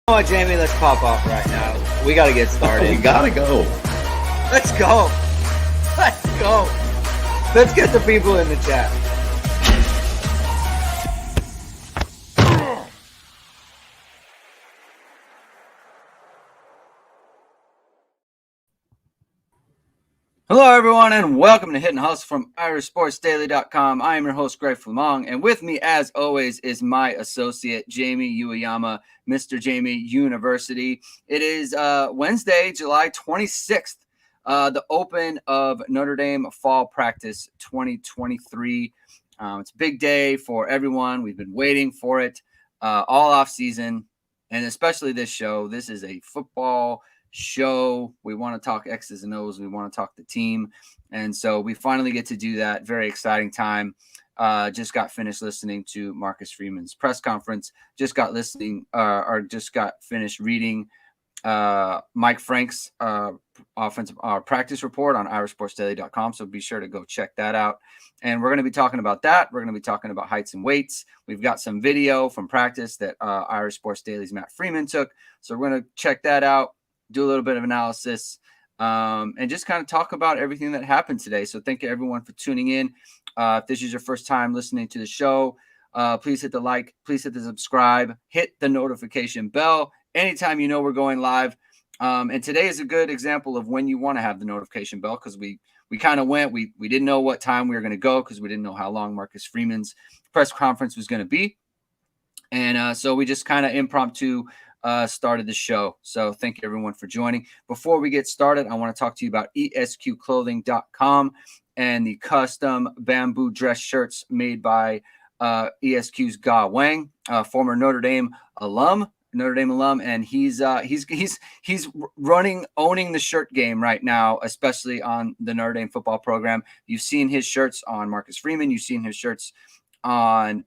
You know what, Jamie? Let's pop off right now. We got to get started. We gotta go. Let's go. Let's go. Let's get the people in the chat. Hello, everyone, and welcome to Hit and Hustle from IrishSportsDaily.com. I am your host, Greg Flamong, and with me, as always, is my associate, Jamie Ueyama, Mr. Jamie University. It is Wednesday, July 26th, the open of Notre Dame Fall Practice 2023. It's a big day for everyone. We've been waiting for it all off season, and especially this show. This is a football show. We want to talk X's and O's. We want to talk the team. And so we finally get to do that. Very exciting time. Just got finished listening to Marcus Freeman's press conference. Just got finished reading Mike Frank's offensive practice report on IrishSportsDaily.com. So be sure to go check that out. And we're going to be talking about that. We're going to be talking about heights and weights. We've got some video from practice that Irish Sports Daily's Matt Freeman took. So we're going to check that out, do a little bit of analysis, and just kind of talk about everything that happened today. So thank you, everyone, for tuning in. If this is your first time listening to the show, please hit the like, please hit the subscribe, hit the notification bell anytime you know we're going live. And today is a good example of when you want to have the notification bell, because we kind of went. We didn't know what time we were going to go because we didn't know how long Marcus Freeman's press conference was going to be. And so we just kind of impromptu started the show. So thank you, everyone, for joining. Before we get started, I want to talk to you about ESQclothing.com and the custom bamboo dress shirts made by ESQ's Ga Wang, former Notre Dame alum, and he's owning the shirt game right now, especially on the Notre Dame football program. You've seen his shirts on Marcus Freeman. You've seen his shirts on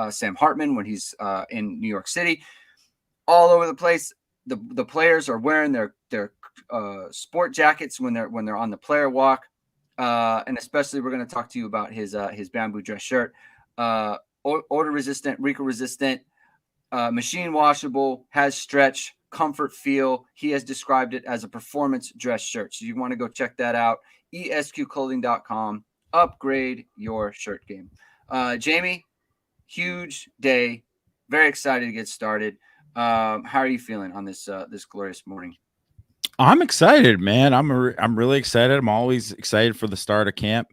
Sam Hartman when he's in New York City. All over the place. The players are wearing their sport jackets when they're on the player walk, and especially we're going to talk to you about his bamboo dress shirt, odor resistant, wrinkle resistant, machine washable, has stretch, comfort feel. He has described it as a performance dress shirt. So you want to go check that out. ESQclothing.com. Upgrade your shirt game. Jamie, huge day. Very excited to get started. How are you feeling on this glorious morning? I'm excited, man. I'm really excited. I'm always excited for the start of camp.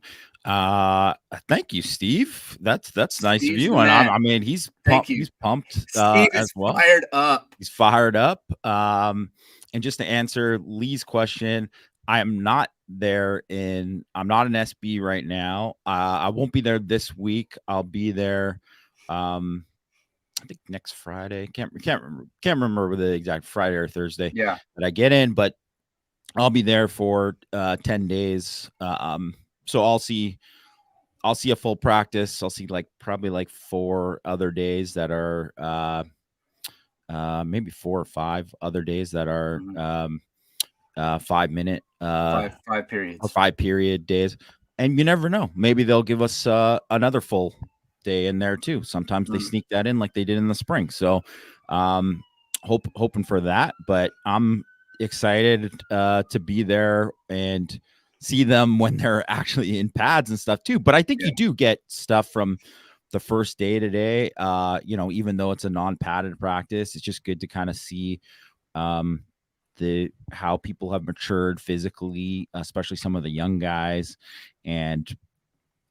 Thank you, Steve. That's nice of you. And I mean, he's pumped. He's pumped as well. Fired up. He's fired up. And just to answer Lee's question, I am not there I'm not in SB right now. I won't be there this week. I'll be there. I think next Friday. Can't remember the exact Friday or Thursday that I get in, but I'll be there for 10 days. So I'll see a full practice. I'll see probably 4 other days that are maybe 4 or 5 other days that are 5 minute five periods or 5 period days. And you never know. Maybe they'll give us another full day in there too. Sometimes they sneak that in like they did in the spring. So hoping for that, but I'm excited to be there and see them when they're actually in pads and stuff too. But I think you do get stuff from the first day today. Even though it's a non-padded practice, it's just good to kind of see how people have matured physically, especially some of the young guys. And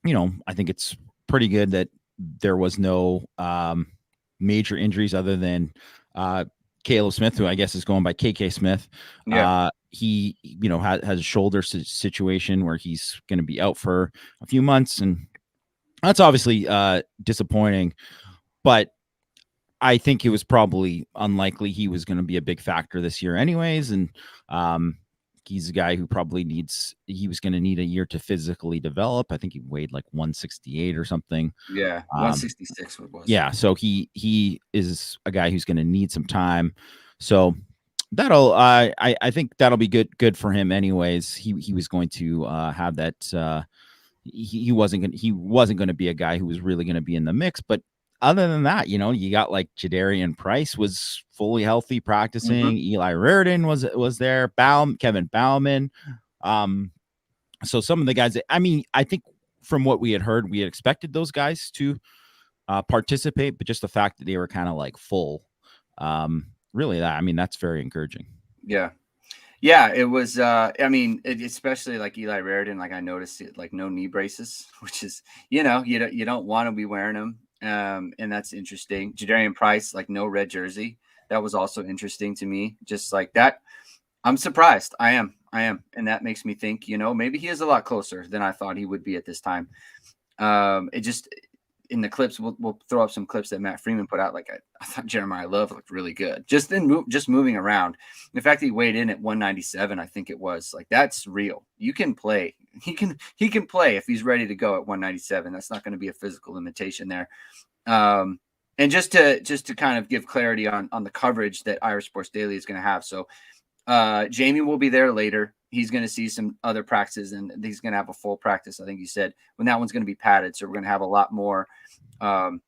I think it's pretty good that there was no major injuries other than Caleb Smith, who I guess is going by KK Smith. He has a shoulder situation where he's going to be out for a few months, and that's obviously disappointing, but I think it was probably unlikely he was going to be a big factor this year anyways. And he's a guy who he was going to need a year to physically develop. I think he weighed like 168 or something. Yeah. 166 was. Yeah. So he is a guy who's going to need some time. So I think that'll be good for him anyways. He was going to have that. He wasn't going to be a guy who was really going to be in the mix, but other than that, you got like Jadarian Price was fully healthy practicing. Mhm. Eli Reardon was there. Kevin Bauman. So some of the guys, I think from what we had heard, we had expected those guys to participate, but just the fact that they were kind of like full, really that's very encouraging. Yeah. Yeah, it was. Especially like Eli Raridan. Like I noticed it, like no knee braces, which is you don't want to be wearing them, and that's interesting. Jadarian Price, like no red jersey. That was also interesting to me. Just like that, I'm surprised. I am, and that makes me think. Maybe he is a lot closer than I thought he would be at this time. It just in the clips, we'll throw up some clips that Matt Freeman put out. Like I thought Jeremiah Love looked really good, just moving around. The fact that he weighed in at 197, I think it was like that's real. You can play. He can play if he's ready to go at 197. That's not going to be a physical limitation there. And just to kind of give clarity on the coverage that Irish Sports Daily is going to have. So Jamie will be there later. He's going to see some other practices, and he's going to have a full practice. I think he said when that one's going to be padded. So we're going to have a lot more kind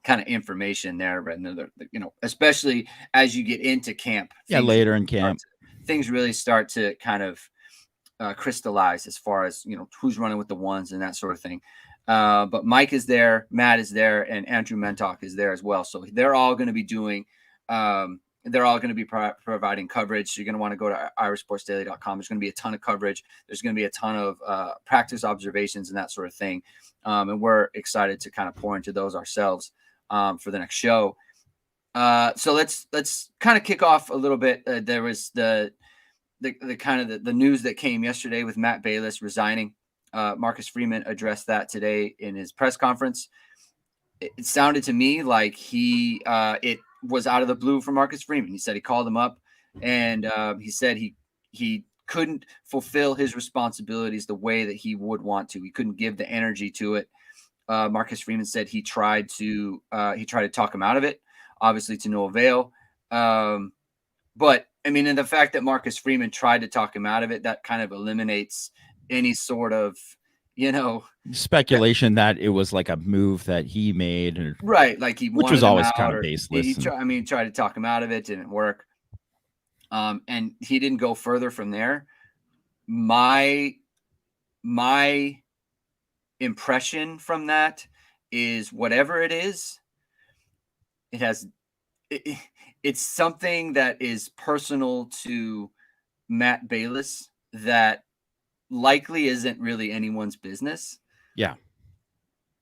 of information there. But especially as you get into camp. Yeah, later in camp, things really start to kind of crystallize as far as who's running with the ones and that sort of thing. But Mike is there, Matt is there, and Andrew Mentok is there as well. So they're all going to be doing. They're all going to be providing coverage. So you're going to want to go to irishsportsdaily.com. There's going to be a ton of coverage. There's going to be a ton of practice observations and that sort of thing. And we're excited to kind of pour into those ourselves for the next show. So let's kind of kick off a little bit. There was the kind of the news that came yesterday with Matt Bayless resigning. Marcus Freeman addressed that today in his press conference. It sounded to me like it was out of the blue for Marcus Freeman. He said he called him up and he said he couldn't fulfill his responsibilities the way that he would want to. He couldn't give the energy to it. Marcus Freeman said he tried to talk him out of it, obviously to no avail. But and the fact that Marcus Freeman tried to talk him out of it, that kind of eliminates any sort of speculation that it was like a move that he made, right? Like which was always kind of baseless. He tried to talk him out of it, didn't work, and he didn't go further from there. My impression from that is whatever it is, it's something that is personal to Matt Bayless that likely isn't really anyone's business. Yeah.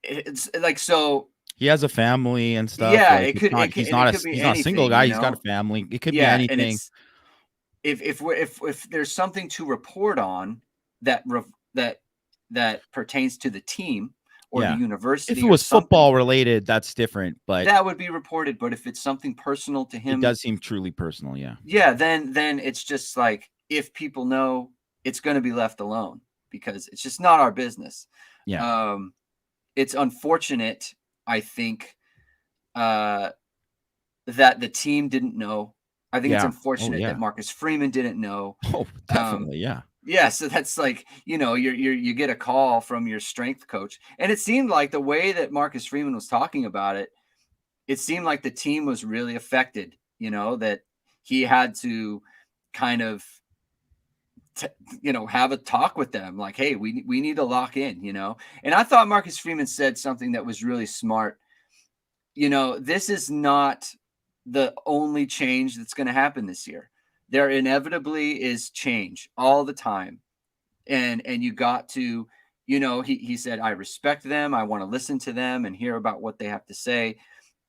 It's like, so he has a family and stuff. Yeah. Like he's not a single guy. He's got a family. It could be anything. And if there's something to report on that pertains to the team or the university, if it was football related, that's different, but that would be reported. But if it's something personal to him, it does seem truly personal. Yeah. Yeah. Then it's just like, if people know, it's going to be left alone because it's just not our business. Yeah. It's unfortunate, I think, that the team didn't know. I think it's unfortunate that Marcus Freeman didn't know. Oh, definitely. Yeah. Yeah. So that's like, you get a call from your strength coach. And it seemed like the way that Marcus Freeman was talking about it, it seemed like the team was really affected, that he had to kind of, have a talk with them like, hey, we need to lock in, and I thought Marcus Freeman said something that was really smart. This is not the only change that's going to happen this year. There inevitably is change all the time. And you got to, he said, I respect them. I want to listen to them and hear about what they have to say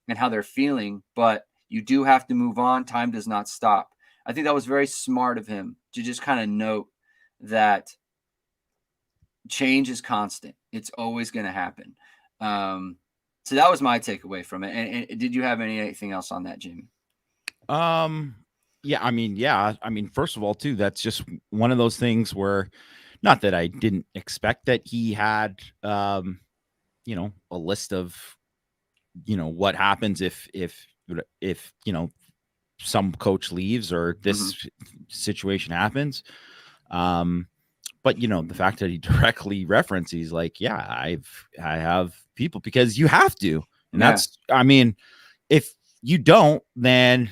and how they're feeling, but you do have to move on. Time does not stop. I think that was very smart of him to just kind of note that change is constant. It's always going to happen. So that was my takeaway from it. And did you have anything else on that, Jamie? Yeah. First of all, too, that's just one of those things where, not that I didn't expect that he had, a list of, what happens if some coach leaves or this situation happens. But the fact that he directly referenced, he's like, yeah, I have people, because you have to, And that's, I mean, if you don't, then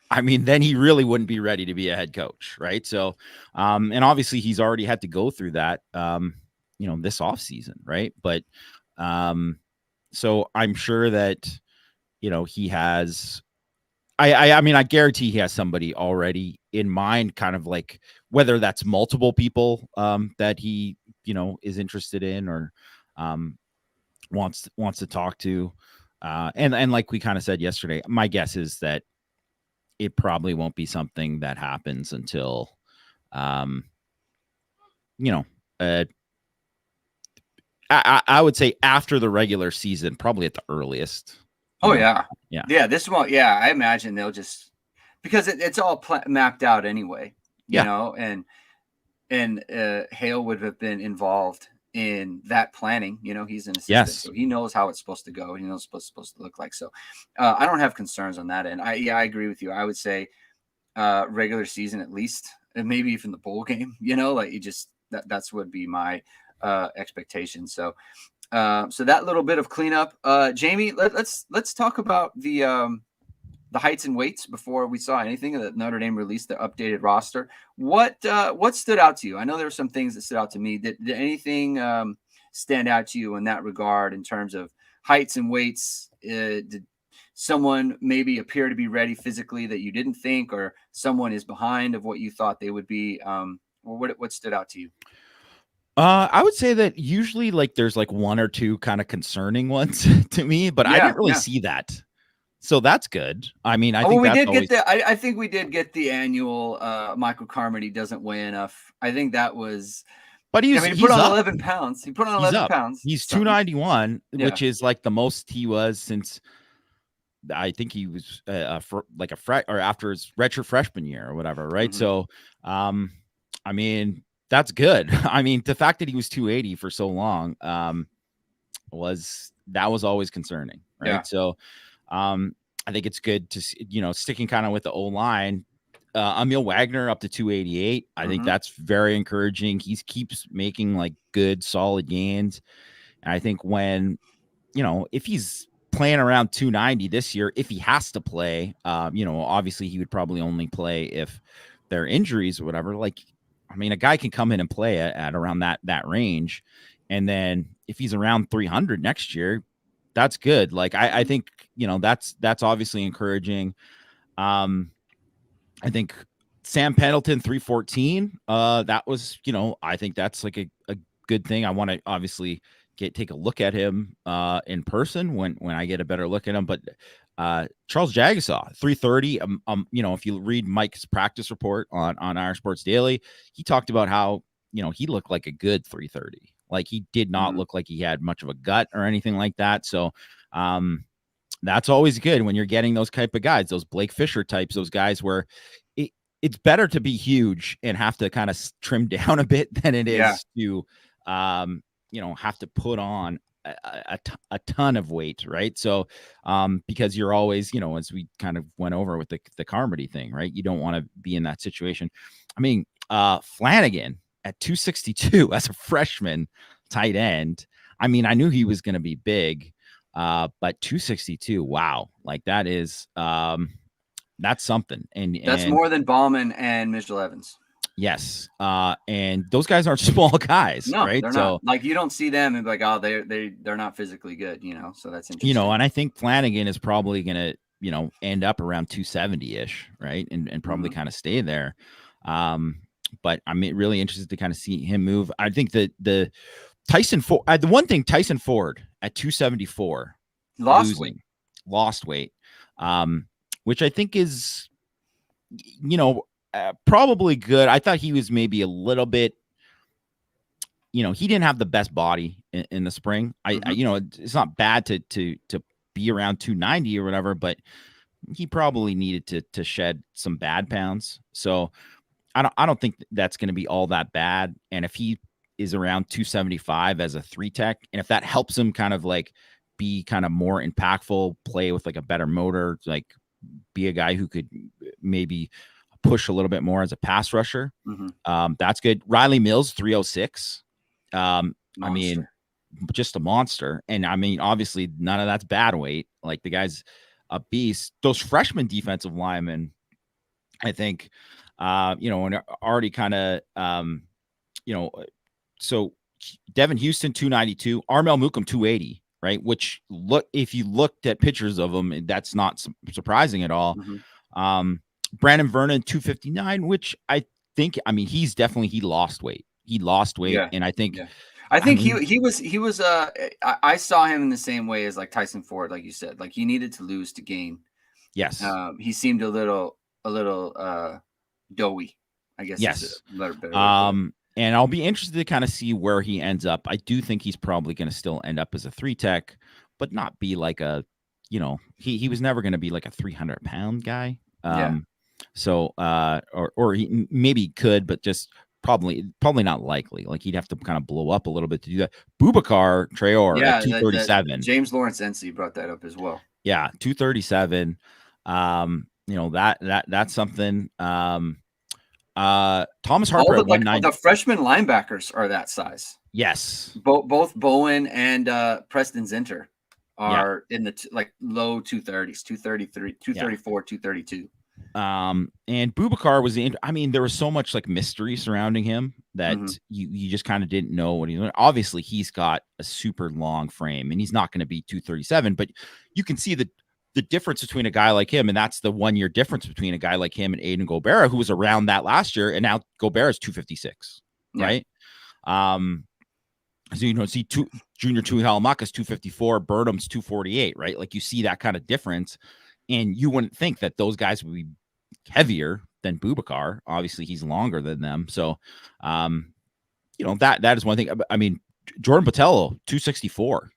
then he really wouldn't be ready to be a head coach, right? So, and obviously he's already had to go through that, this offseason, right? But, so I'm sure that, he has, I guarantee he has somebody already in mind, kind of like whether that's multiple people, that he, is interested in or, wants to talk to. And like we kind of said yesterday, my guess is that it probably won't be something that happens until, you know, I would say after the regular season, probably at the earliest. Oh, yeah. Yeah. Yeah. This one, yeah, I imagine they'll just, because it's all mapped out anyway, you know, and Hale would have been involved in that planning. He's an assistant, so he knows how it's supposed to go. He knows what it's supposed to look like. So I don't have concerns on that end. I agree with you. I would say regular season at least, and maybe even the bowl game. Like you just that's would be my expectation. So so that little bit of cleanup. Jamie, let's talk about the heights and weights before we saw anything that Notre Dame released the updated roster. What stood out to you? I know there were some things that stood out to me. Did anything stand out to you in that regard in terms of heights and weights? Did someone maybe appear to be ready physically that you didn't think, or someone is behind of what you thought they would be? Or what stood out to you? I would say that usually like there's like one or two kind of concerning ones to me, but I didn't really see that. So that's good. I think we did get the. I think we did get the annual Michael Carmody doesn't weigh enough. I think that was. But he put on 11 pounds. He put on 11 pounds. He's 291, which is like the most he was since. I think he was for like or after his redshirt freshman year or whatever, right? Mm-hmm. So, that's good. The fact that he was 280 for so long was always concerning, right? Yeah. So. I think it's good to, sticking kind of with the O-line, Emil Wagner up to 288. I think that's very encouraging. He keeps making like good, solid gains. And I think when, if he's playing around 290 this year, if he has to play, obviously he would probably only play if there are injuries or whatever. Like, a guy can come in and play at around that range. And then if he's around 300 next year, that's good. Like, I think, that's obviously encouraging. I think Sam Pendleton 314. That was, I think that's like a good thing. I want to obviously take a look at him in person when I get a better look at him. But Charles Jagasaw 330. If you read Mike's practice report on Irish Sports Daily, he talked about how, he looked like a good 330. Like he did not look like he had much of a gut or anything like that. So that's always good when you're getting those type of guys, those Blake Fisher types, those guys where it's better to be huge and have to kind of trim down a bit than it is to, have to put on a ton of weight. Right. So because you're always, as we kind of went over with the Carmody thing, right. You don't want to be in that situation. Flanagan at 262 as a freshman tight end. I knew he was going to be big, but 262, wow. Like that is, that's something. And that's more than Ballman and Mitchell Evans. Yes. And those guys aren't small guys, no, right? They're not. Like you don't see them and be like, oh, they're not physically good, so that's interesting. And I think Flanagan is probably going to, end up around 270-ish, right? And probably kind of stay there. But I'm really interested to kind of see him move. I think that the one thing Tyson Ford at 274 lost weight, which I think is, probably good. I thought he was maybe a little bit, he didn't have the best body in the spring. It's not bad to be around 290 or whatever, but he probably needed to shed some bad pounds. So I don't think that's going to be all that bad. And if he is around 275 as a 3-tech, and if that helps him kind of like be kind of more impactful, play with like a better motor, like be a guy who could maybe push a little bit more as a pass rusher. That's good. Riley Mills 306. just a monster. And I mean, obviously, none of that's bad weight. Like, the guy's a beast. Those freshman defensive linemen, I think, and already kind of, so Devin Houston 292, Armel Mukum 280, right? Which, if you looked at pictures of him, that's not surprising at all. Brandon Vernon 259, which I think, I mean, he lost weight. He lost weight, Yeah. and I think, yeah. I think he was I saw him in the same way as like Tyson Ford, like you said, like he needed to lose to gain. Yes. He seemed a little doughy, I guess. Yes. Is a better word. And I'll be interested to kind of see where he ends up. I do think he's probably going to still end up as a 3 tech, but not be like a, he was never going to be like a 300-pound guy. So, or he maybe could, but just probably not likely. Like, he'd have to kind of blow up a little bit to do that. Boubacar Traore at 237. James Lawrence NC brought that up as well. Yeah, 237. That's something. Thomas Harper at 190. The freshman linebackers are that size. Yes. Both Bowen and Preston Zinter are in the low 230s, 233, 234, 232. And Boubacar was there was so much like mystery surrounding him that you just kind of didn't know what he was. Obviously, he's got a super long frame and he's not going to be 237, but you can see the difference between a guy like him, and that's the 1 year difference between a guy like him and Aiden Gobera, who was around that last year, and now Gobera is 256, right? So see Junior Tui Halamaka's 254, Burnham's 248, right? Like, you see that kind of difference, and you wouldn't think that those guys would be heavier than Boubacar. Obviously, he's longer than them, so that is one thing. I mean, Jordan Botello 264.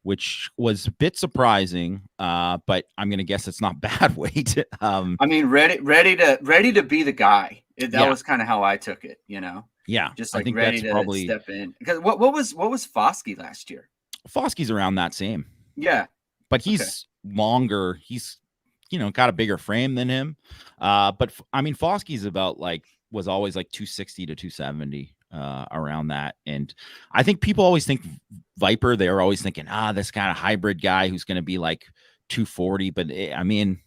Which was a bit surprising, but I'm gonna guess it's not bad weight. I mean, ready to be the guy. That was kind of how I took it, Yeah, just like ready to step in. Because what was Foskey last year? Foskey's around that same. Yeah, but he's longer. He's got a bigger frame than him. But I mean, Foskey's was always like 260 to 270. Around that. And I think people always think Viper, they're always thinking, this kind of hybrid guy who's going to be like 240, but I mean,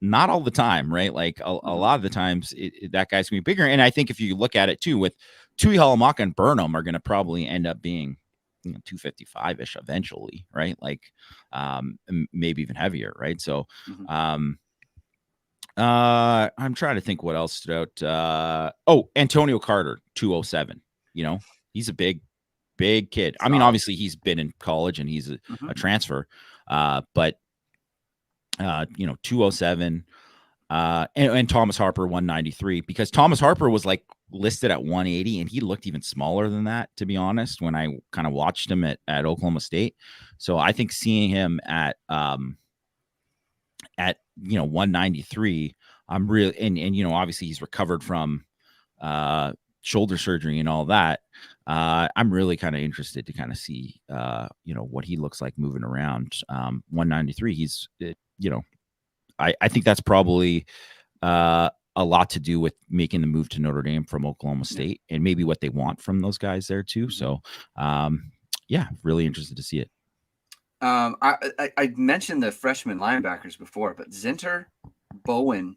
not all the time, right? Like a lot of the times that guy's gonna be bigger. And I think if you look at it too, with Tui Halamaka and Burnham are going to probably end up being 255-ish eventually, right? Like maybe even heavier, right? So I'm trying to think what else stood out. Antonio Carter, 207. He's a big kid. I mean, obviously he's been in college and he's a transfer, but 207. And Thomas Harper 193, because Thomas Harper was like listed at 180 and he looked even smaller than that, to be honest, when I kind of watched him at Oklahoma State. So I think seeing him at 193, I'm really, and obviously he's recovered from shoulder surgery and all that. I'm really kind of interested to kind of see what he looks like moving around. 193, he's I think that's probably a lot to do with making the move to Notre Dame from Oklahoma State, and maybe what they want from those guys there too. So really interested to see it. I mentioned the freshman linebackers before, but Zinter, Bowen,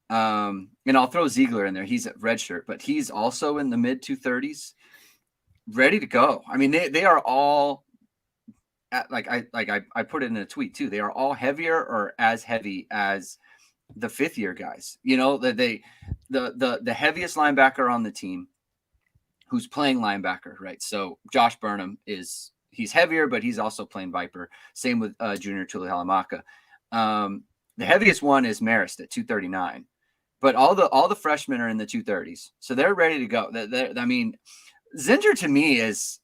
and I'll throw Ziegler in there. He's at redshirt, but he's also in the mid 230s, ready to go. I mean, they are all at, I put it in a tweet too. They are all heavier or as heavy as the 5th year guys. The heaviest linebacker on the team who's playing linebacker, right? So Josh Burnham he's heavier, but he's also playing Viper. Same with Junior Tuli Halamaka. The heaviest one is Marist at 239, but all the freshmen are in the 230s, so they're ready to go. I mean, Zinter to me is,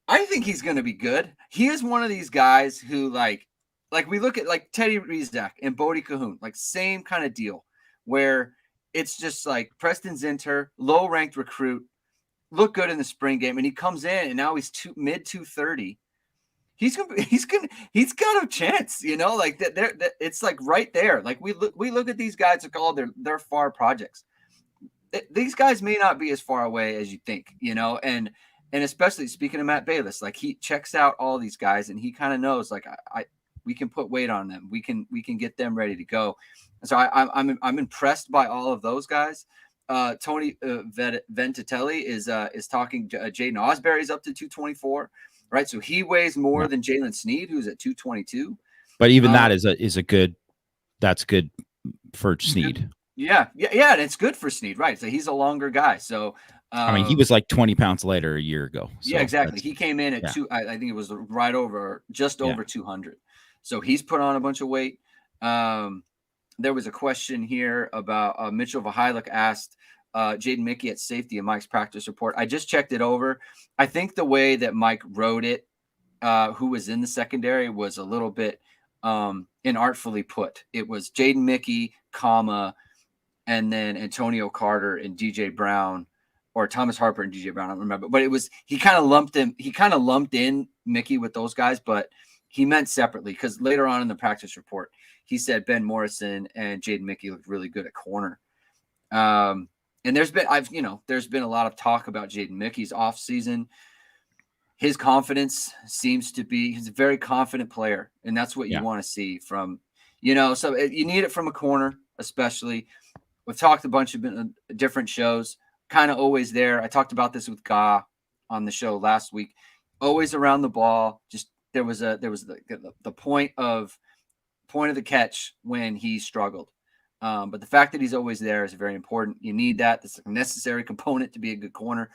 I think he's going to be good. He is one of these guys who like we look at like Teddy Rizak and Bodie Cahoon, like same kind of deal, where it's just like Preston Zinter, low ranked recruit, look good in the spring game, and he comes in and now he's mid 230. He's got a chance, like that. It's like right there. Like we look at these guys like all they're far projects. these guys may not be as far away as you think, and especially speaking of Matt Bayless, like he checks out all these guys and he kind of knows like we can put weight on them. We can get them ready to go. So I'm impressed by all of those guys. Tony Ventitelli is talking. Jaden Osbury's up to 224, right? So he weighs more than Jalen Sneed, who's at 222. But even that is a good. That's good for Sneed. Yeah, and it's good for Sneed, right? So he's a longer guy. So I mean, he was like 20 pounds lighter a year ago. So yeah, exactly. He came in at two. I think it was right over, just over 200. So he's put on a bunch of weight. There was a question here about Mitchell Vahiluk asked Jaden Mickey at safety in Mike's practice report. I just checked it over. I think the way that Mike wrote it, who was in the secondary, was a little bit inartfully put. It was Jaden Mickey, comma, and then Antonio Carter and DJ Brown, or Thomas Harper and DJ Brown. I don't remember, but it was, he kind of lumped in Mickey with those guys, but he meant separately, because later on in the practice report, he said Ben Morrison and Jaden Mickey looked really good at corner. And there's been a lot of talk about Jaden Mickey's off season. His confidence seems to be, he's a very confident player, and that's what you want to see from, so you need it from a corner, especially. We've talked a bunch of different shows, kind of always there. I talked about this with Ga on the show last week. Always around the ball. Just there was the point of the catch when he struggled. But the fact that he's always there is very important. You need that. That's a necessary component to be a good corner.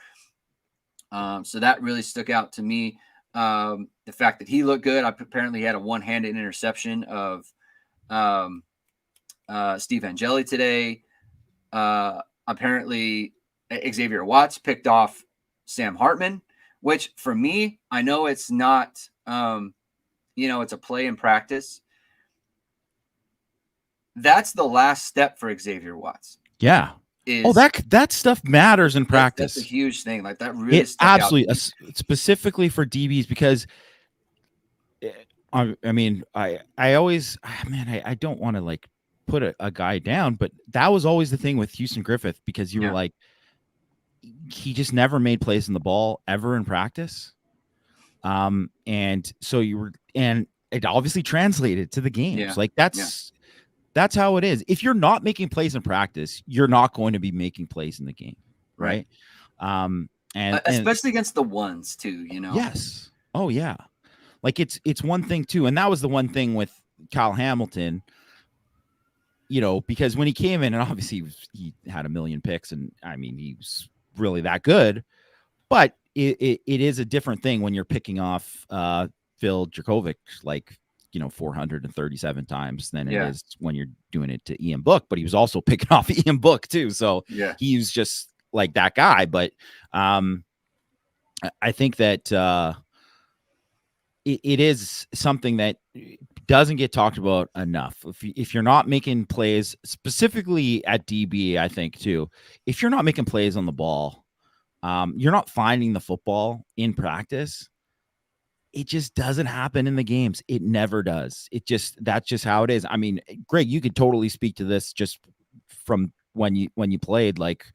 So that really stuck out to me. The fact that he looked good. Apparently he had a one-handed interception of Steve Angeli today. Apparently Xavier Watts picked off Sam Hartman, which for me, I know it's not, it's a play in practice. That's the last step for Xavier Watts. Yeah. That stuff matters in practice. That's a huge thing. Like that really absolutely, specifically for DBs, because I mean, I always, I don't want to like put a guy down, but that was always the thing with Houston Griffith, because you were like, he just never made plays in the ball ever in practice. And so and it obviously translated to the games. Yeah. Like that's how it is. If you're not making plays in practice, you're not going to be making plays in the game. Right. And especially against the ones too, Yes. Oh yeah. Like it's one thing too. And that was the one thing with Kyle Hamilton, because when he came in, and obviously he had 1 million picks, and I mean, he was really that good, but it is a different thing when you're picking off Phil Dracovic, like, 437 times than it is when you're doing it to Ian Book. But he was also picking off Ian Book too. So he was just like that guy. But I think that it is something that doesn't get talked about enough. If you're not making plays, specifically at DB, I think too, if you're not making plays on the ball, you're not finding the football in practice, it just doesn't happen in the games. It never does. That's just how it is. I mean, Greg, you could totally speak to this just from when you played. Like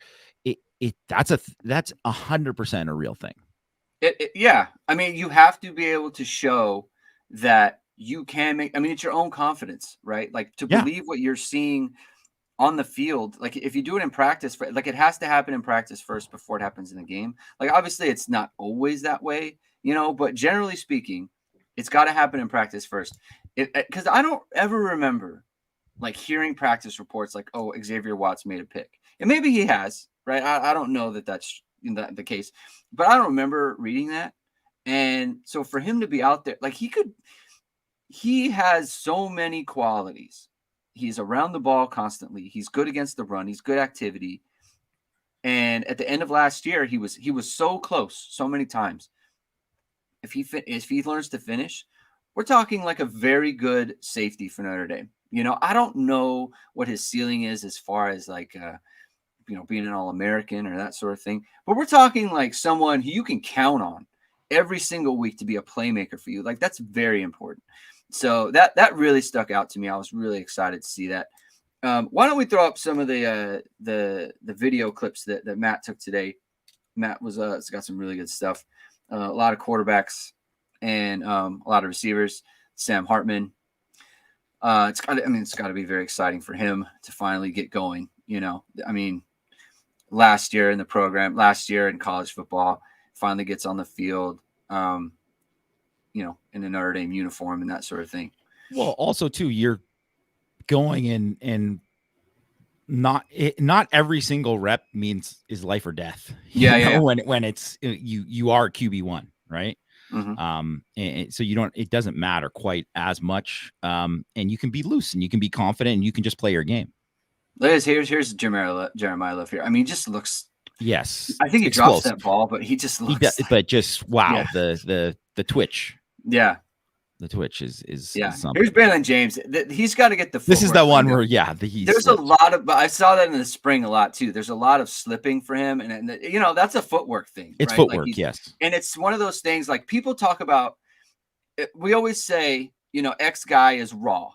that's 100% a real thing. Yeah. I mean, you have to be able to show that you can make, it's your own confidence, right? Like to believe what you're seeing on the field. Like if you do it in practice, like it has to happen in practice first before it happens in the game. Like obviously it's not always that way, but generally speaking, it's got to happen in practice first. Because I don't ever remember like hearing practice reports like, oh, Xavier Watts made a pick. And maybe he has, right? I don't know that that's the case, but I don't remember reading that. And so for him to be out there, like he has so many qualities. He's around the ball constantly. He's good against the run. He's good activity. And at the end of last year, he was so close so many times. If he learns to finish, we're talking like a very good safety for Notre Dame. I don't know what his ceiling is as far as like, being an All-American or that sort of thing. But we're talking like someone who you can count on every single week to be a playmaker for you. Like that's very important. So that really stuck out to me. I was really excited to see that. Why don't we throw up some of the video clips that Matt took today? Matt was it's got some really good stuff. A lot of quarterbacks and a lot of receivers. Sam Hartman. It's got to be very exciting for him to finally get going. Last year in the program, last year in college football, finally gets on the field. In a Notre Dame uniform and that sort of thing. Well, also too, you're going in and not every single rep is life or death. Yeah. When it's you are QB1, right? Mm-hmm. And so it doesn't matter quite as much. And you can be loose and you can be confident and you can just play your game. Here's Jeremiah Love here. I mean, he just looks. Yes, I think he drops that ball, but he just looks. But just wow, yeah. the twitch. Yeah. The twitch is something. Here's Braylon James. He's got to get the. This is the one where there's slipped. A lot of. I saw that in the spring a lot too. There's a lot of slipping for him, and that's a footwork thing. It's right? footwork, yes. And it's one of those things like people talk about. We always say, X guy is raw,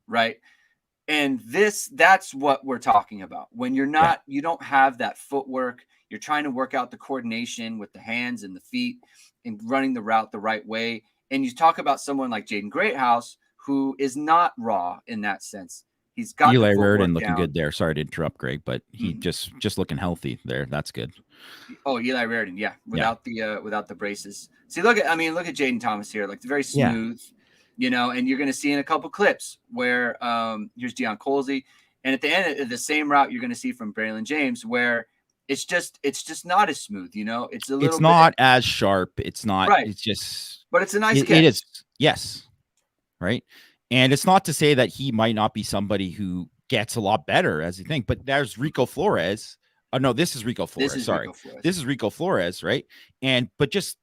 right? And that's what we're talking about. When you're not, you don't have that footwork. You're trying to work out the coordination with the hands and the feet and running the route the right way. And you talk about someone like Jaden Greathouse, who is not raw in that sense. He's got Eli Raridon looking good there. Sorry to interrupt, Greg, but he just looking healthy there. That's good. Oh, Eli Raridon, yeah, without the braces. See, look at Jaden Thomas here, like very smooth, and you're going to see in a couple clips where here's Deion Colsey, and at the end of the same route you're going to see from Braylon James where it's just not as smooth, It's a little. It's not as sharp. It's not. Right. It's just. But it's a nice catch. It is. Yes. Right. And it's not to say that he might not be somebody who gets a lot better as you think, but there's Rico Flores. Oh no, this is Rico Flores. This is Rico Flores, right? But just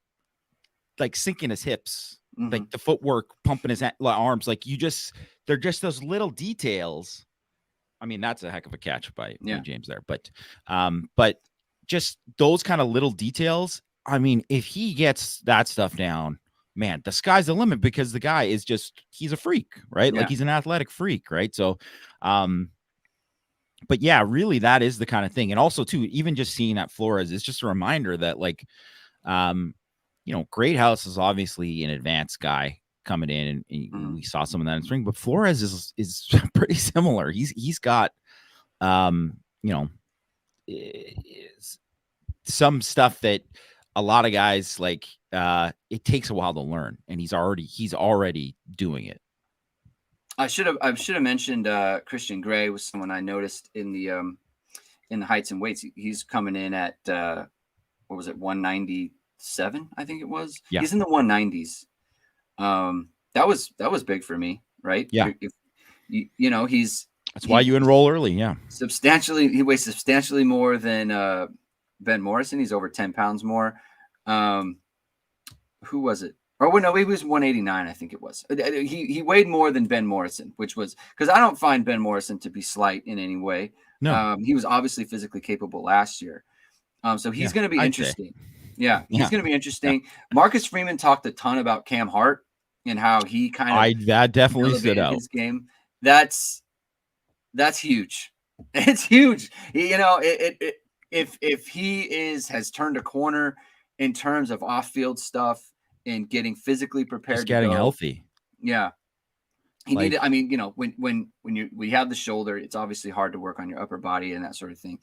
like sinking his hips, like the footwork, pumping his arms, like they're just those little details. I mean, that's a heck of a catch by James there, but just those kind of little details. I mean, if he gets that stuff down, man, the sky's the limit because the guy is he's a freak, right? Yeah. Like he's an athletic freak, right? So, but yeah, really that is the kind of thing. And also too, even just seeing that Flores is just a reminder that like, Greathouse is obviously an advanced guy coming in and we saw some of that in spring, but Flores is pretty similar. He's got, some stuff that a lot of guys like, it takes a while to learn, and he's already doing it. I should have mentioned Christian Gray was someone I noticed in the heights and weights. He's coming in at 197, I think it was. Yeah. He's in the 190s. That was big for me, right? Yeah. That's why you enroll early. Yeah. He weighs substantially more than Ben Morrison. He's over 10 pounds more. Who was it? Oh, no, he was 189, I think it was. He weighed more than Ben Morrison, which was because I don't find Ben Morrison to be slight in any way. No. He was obviously physically capable last year. So he's going to be interesting. Yeah, he's going to be interesting. Yeah. Marcus Freeman talked a ton about Cam Hart and how he that definitely stood out. His game. That's huge. It's huge. If he has turned a corner in terms of off-field stuff and getting physically prepared, just getting healthy. Yeah, he needed. I mean, when we have the shoulder, it's obviously hard to work on your upper body and that sort of thing.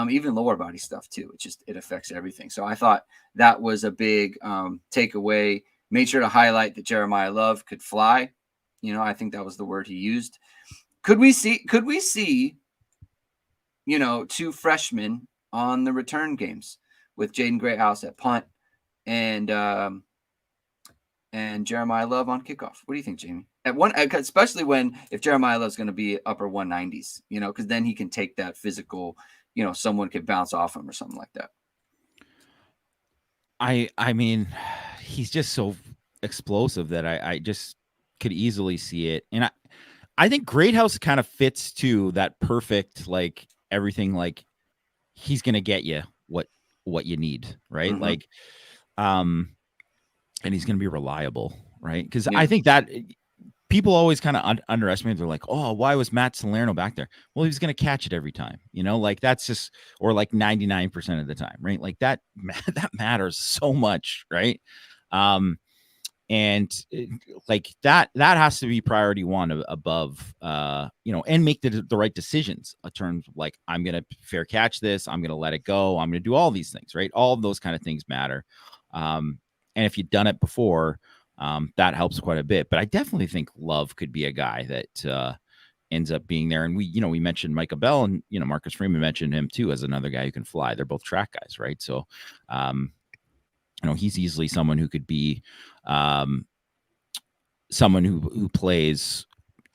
Even lower body stuff too. It affects everything. So I thought that was a big takeaway. Made sure to highlight that Jeremiah Love could fly. I think that was the word he used. Could we see? Two freshmen on the return games with Jaden Greathouse at punt and Jeremiah Love on kickoff. What do you think, Jamie? Especially if Jeremiah Love's going to be upper 190s, because then he can take that physical, someone could bounce off him or something like that. I mean, he's just so explosive that I just could easily see it. And I think Greathouse kind of fits to that perfect, like everything, like he's going to get you what you need. Right. Mm-hmm. Like, and he's going to be reliable. Right. Cause I think that people always kind of underestimate. They're like, oh, why was Matt Salerno back there? Well, he was going to catch it every time, like that's just, or like 99% of the time, right? Like that matters so much, right? And like that has to be priority one above, and make the right decisions in terms of like, I'm going to fair catch this. I'm going to let it go. I'm going to do all these things, right? All of those kind of things matter. And if you've done it before, that helps quite a bit. But I definitely think Love could be a guy that ends up being there. And we mentioned Micah Bell, and Marcus Freeman mentioned him too as another guy who can fly. They're both track guys, right? So he's easily someone who could be someone who plays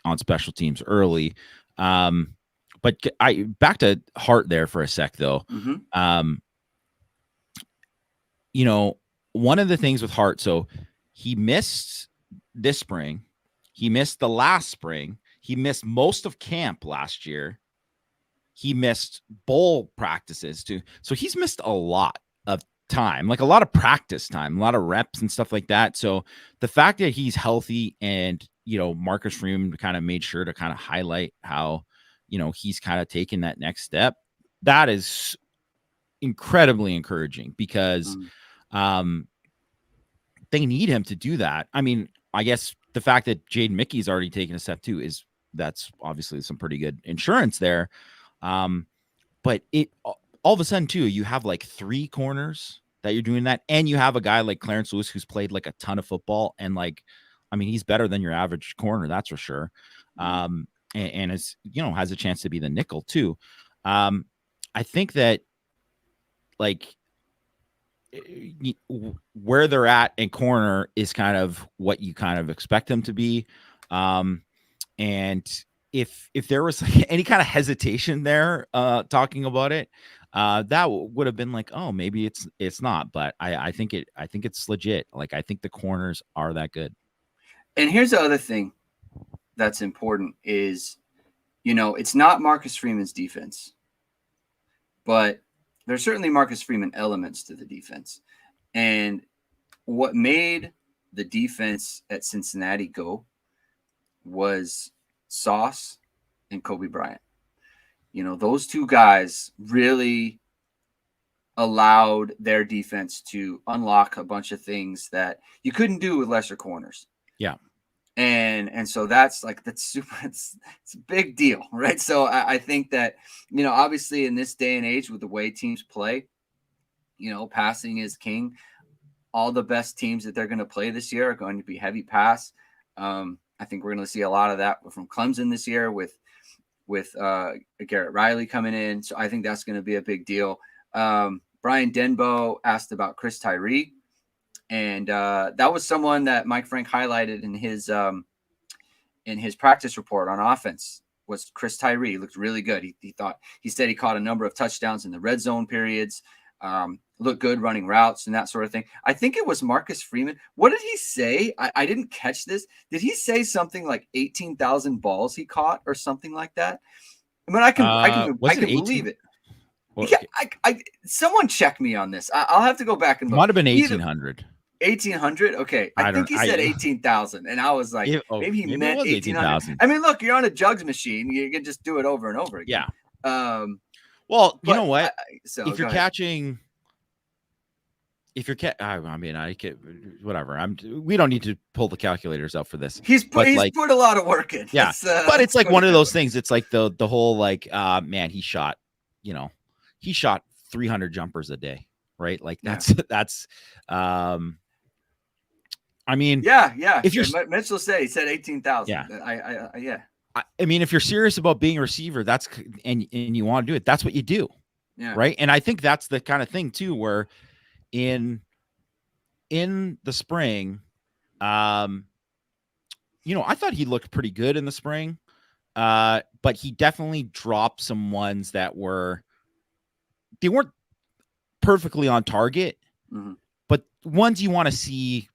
on special teams early. But I back to Hart there for a sec though. Mm-hmm. One of the things with Hart, so he missed this spring, he missed the last spring, he missed most of camp last year, he missed bowl practices too. So he's missed a lot of time, like a lot of practice time, a lot of reps and stuff like that. So the fact that he's healthy and, Marcus Freeman kind of made sure to kind of highlight how, he's kind of taken that next step. That is incredibly encouraging because they need him to do that. I mean, I guess the fact that Jaden Mickey's already taken a step too that's obviously some pretty good insurance there. But it all of a sudden too, you have like 3 corners that you're doing that. And you have a guy like Clarence Lewis who's played like a ton of football. And like, I mean, he's better than your average corner. That's for sure. And is, has a chance to be the nickel too. I think that like where they're at in corner is kind of what you kind of expect them to be. And if there was like any kind of hesitation there, talking about it, that would have been like, oh, maybe it's not, but I think it's legit. Like, I think the corners are that good. And here's the other thing that's important is, it's not Marcus Freeman's defense, but there's certainly Marcus Freeman elements to the defense. And what made the defense at Cincinnati go was Sauce and Kobe Bryant. Those 2 guys really allowed their defense to unlock a bunch of things that you couldn't do with lesser corners. Yeah. And so that's super, it's a big deal, right? So I think that, obviously in this day and age with the way teams play, passing is king. All the best teams that they're going to play this year are going to be heavy pass. I think we're going to see a lot of that from Clemson this year with Garrett Riley coming in. So I think that's going to be a big deal. Brian Denbo asked about Chris Tyree. And that was someone that Mike Frank highlighted in his practice report on offense was Chris Tyree. He looked really good. He said he caught a number of touchdowns in the red zone periods, looked good running routes and that sort of thing. I think it was Marcus Freeman. What did he say? I didn't catch this. Did he say something like 18,000 balls he caught or something like that? I mean, I can believe it. Well, yeah, someone check me on this. I'll have to go back and look. Might have been 1,800. 1,800? Okay. I think he said 18,000. And I was like, maybe he meant 18,000. I mean, look, you're on a jugs machine. You can just do it over and over again. Yeah. Well, you know what? If you're catching, I mean, I can, whatever. We don't need to pull the calculators out for this. He's put a lot of work in. Yeah. But it's like one of those things. It's like the whole, like, man, he shot 300 jumpers a day, right? Like that's I mean, yeah. If you're Mitchell said, he said 18,000. Yeah. Yeah. I mean, if you're serious about being a receiver, and you want to do it, that's what you do. Yeah. Right. And I think that's the kind of thing too, where in the spring, I thought he looked pretty good in the spring. But he definitely dropped some ones that weren't perfectly on target, but ones you want to see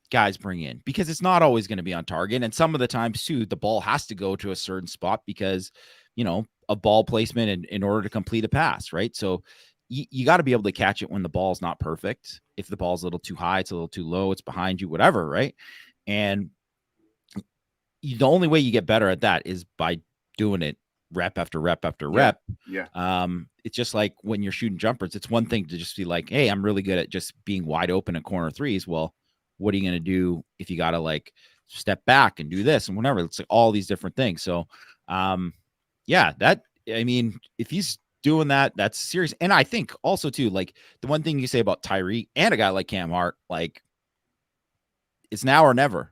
guys bring in, because it's not always going to be on target. And some of the times too, the ball has to go to a certain spot because, a ball placement in order to complete a pass. Right. So you got to be able to catch it when the ball's not perfect. If the ball's a little too high, it's a little too low, it's behind you, whatever. Right. And the only way you get better at that is by doing it rep after rep after rep. Yeah. It's just like when you're shooting jumpers, it's one thing to just be like, hey, I'm really good at just being wide open at corner threes. Well, what are you going to do if you got to like step back and do this and whatever? It's like all these different things. So, yeah, I mean, if he's doing that, that's serious. And I think also too, like the one thing you say about Tyree and a guy like Cam Hart, like it's now or never.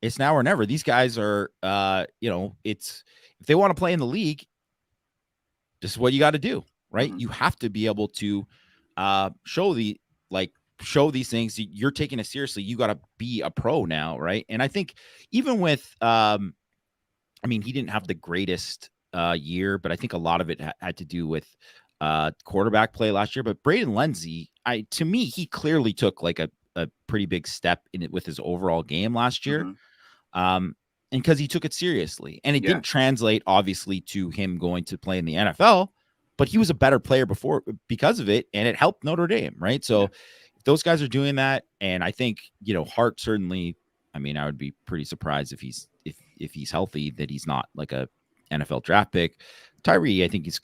It's now or never. These guys are, it's if they want to play in the league, this is what you got to do, right? You have to be able to show these things. You're taking it seriously. You got to be a pro now, right? And I think even with, I mean, he didn't have the greatest year, but I think a lot of it had to do with quarterback play last year. But Braden Lenzy, to me, he clearly took like a pretty big step in it with his overall game last year. And because he took it seriously, and it didn't translate obviously to him going to play in the NFL, but he was a better player before because of it, and it helped Notre Dame, right? So if those guys are doing that, and I think Hart certainly. I mean, I would be pretty surprised if he's healthy that he's not like a NFL draft pick. Tyree, I think he's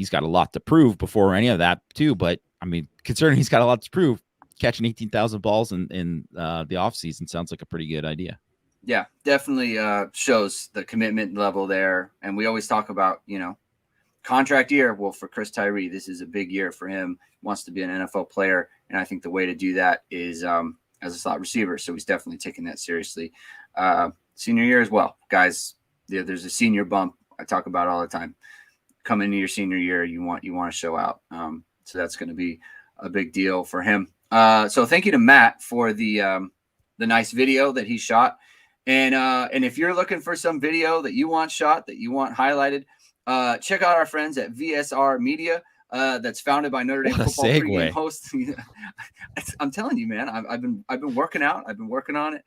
got a lot to prove before any of that too. But I mean, considering he's got a lot to prove, catching 18,000 balls in the offseason sounds like a pretty good idea. Yeah, definitely shows the commitment level there. And we always talk about, contract year. Well, for Chris Tyree, this is a big year for him. He wants to be an NFL player. And I think the way to do that is as a slot receiver. So he's definitely taking that seriously. Senior year as well. Guys, there's a senior bump I talk about all the time. Come into your senior year, you want to show out. So that's going to be a big deal for him. So thank you to Matt for the nice video that he shot. And if you're looking for some video that you want shot, that you want highlighted, check out our friends at VSR Media. That's founded by Notre Dame Football pregame host. I'm telling you, man, I've been working out. I've been working on it.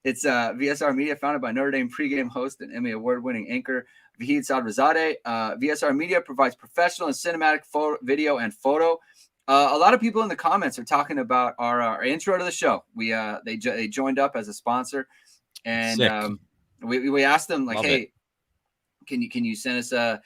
It's VSR Media, founded by Notre Dame pregame host and Emmy award-winning anchor Vahid Sadrazadeh. VSR Media provides professional and cinematic video and photo. A lot of people in the comments are talking about our intro to the show. They joined up as a sponsor, and we asked them like, hey, can you send us a